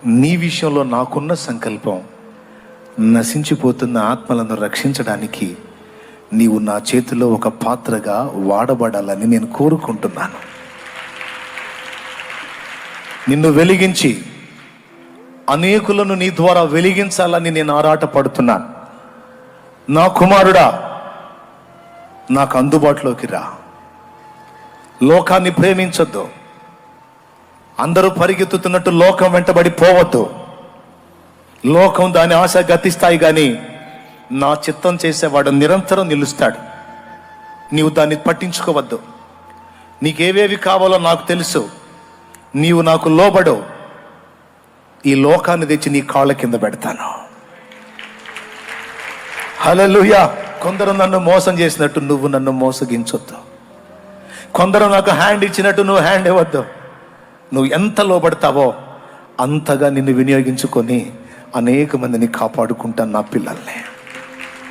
నీ విషయంలో నాకున్న సంకల్పం నశించిపోతున్న ఆత్మలను రక్షించడానికి నీవు నా చేతిలో ఒక పాత్రగా వాడబడాలని నేను కోరుకుంటున్నాను. నిన్ను వెలిగించి అనేకులను నీ ద్వారా వెలిగించాలని నేను ఆరాటపడుతున్నాను. నా కుమారుడా, నాకు అందుబాటులోకి రా. లోకాన్ని ప్రేమించొద్దు. అందరూ పరిగెత్తుతున్నట్టు లోకం వెంటబడి పోవద్దు. లోకం దాని ఆశ గతిస్తాయి, కానీ నా చిత్తం చేసేవాడు నిరంతరం నిలుస్తాడు. నీవు దాన్ని పట్టించుకోవద్దు. నీకేవేవి కావాలో నాకు తెలుసు. నీవు నాకు లోబడు, ఈ లోకాన్ని తెచ్చి నీ కాళ్ళ కింద పెడతాను. హల్లెలూయా. కొందరు నన్ను మోసం చేసినట్టు నువ్వు నన్ను మోసగించొద్దు. కొందరు నాకు హ్యాండ్ ఇచ్చినట్టు నువ్వు హ్యాండ్ ఇవ్వద్దు. నువ్వు ఎంత లోబడతావో అంతగా నిన్ను వినియోగించుకొని అనేక మందిని కాపాడుకుంటాను, నా పిల్లల్ని.